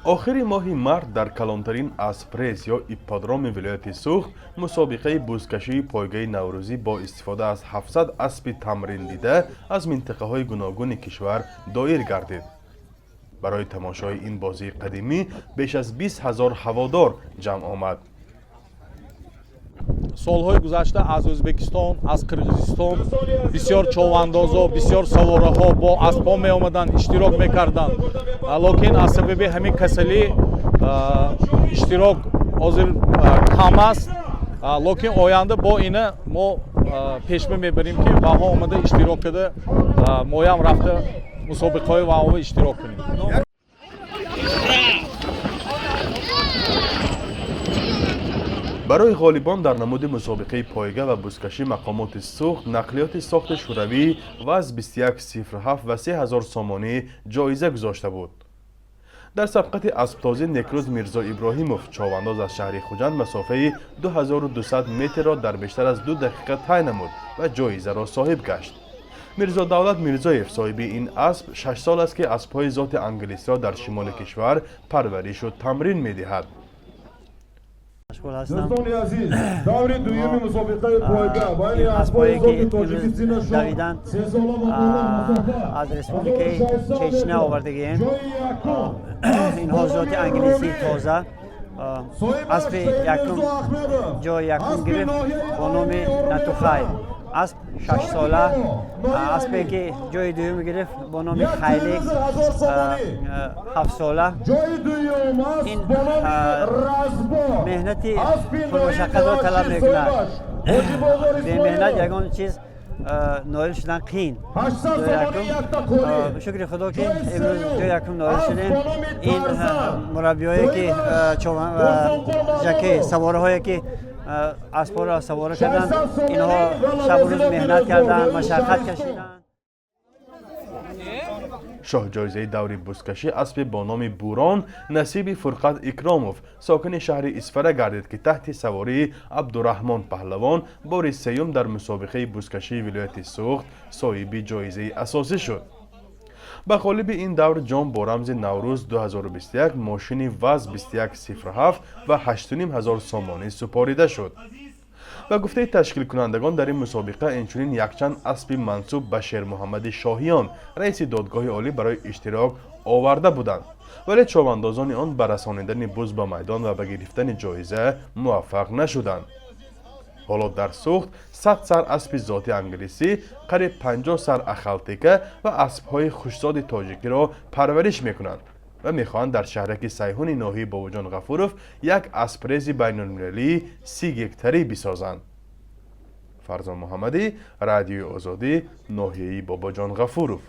آخر ماه مرد در کلانترین اسپرس یا ایپادروم ولایت سوخت مسابقه بزکشی پایگاه نوروزی با استفاده از 700 اسب تمرین دیده از منطقه های گوناگون کشور دایر گردید. برای تماشای این بازی قدیمی بیش از 20,000 هوادار جمع آمد. солҳои гузашта аз ӯзбекистон аз қирғизистон бисёр човандозо бисёр савораҳо бо аспҳо меомаданд иштирок мекарданд, локин аз сабаби ҳамин касалӣ иштирок ҳозир кам аст, локин оянда бо ина мо пешба мебарем ки ваҳо омада иштирок карда моям рафта мусобиқаҳои ваҳо иштирок кунем. برای غالبان در نمود مسابقه پایگاه و بزکشی مقامات سوخت نقلیات ساخت شوروی و از 2107 و 3000 سامانی جایزه گذاشته بود. در سبقت اسبتازی نکروز میرزا ابراهیموف چاوانداز از شهر خوجند مسافه 2200 متر را در بیشتر از 2 دقیقه طی نمود و جایزه را صاحب گشت. میرزا دولت میرزایف صاحب این اسب 6 سال است که اسبهای ذات انگلیسی را در شمال کشور پرورش و تمرین می‌دهد. دوستان عزیز، دور دویمی مسابقه پایگاه بین اسب‌های ذات تاجیکی دویدن از رسپوبلیک چچنه آوردگیم. اینها ذات انگلیسی تازه اسب یکم جای یکم گرفت با نام نتوخای. اسب 6 ساله، اسبی که جای دوم گرفت با نام خیلی 7 ساله. این مهنتی پرمشقت را طلب میکند. به مهنت یگان چیز نایل شدن قین. شکر خدا که امروز جای یکم نایل شدیم. این مربیایی که سواره هایی که اسب‌ها را سواره کردند، اینها شب و روز مهنت کردند، مشقت کشیدند. شاه جایزه دوری بزکشی اسب با نام بوران نصیب فرقت اکراموف ساکن شهر اسفره گردید که تحت سواری عبدالرحمن پهلوان بار سیوم در مسابقه بزکشی ولایت سوخت صاحب جایزه اساسی شد. به غالب این دور جام با رمز نوروز 2021 ماشین وز 2107 و 8500 سامانی سپاریده شد. و گفته تشکیل کنندگان در این مسابقه اینچنین یکچند اسب منسوب به شیر محمد شاهیان رئیس دادگاه عالی برای اشتراک آورده بودند، ولی چواندازان آن به رسانیدن بز به میدان و به گرفتن جایزه موفق نشدند. حالا در سوخت 100 سر اسب ذاتی انگلیسی، قریب 50 سر اخالتیکه و اسبهای خوشزاد تاجیکی را پرورش میکنند و میخواهند در شهرک سیحون ناحیه باباجان غفوروف یک اسپرز بین المللی 30 گکتری بسازند. فرزان محمدی، رادیو آزادی، ناحیه باباجان غفوروف.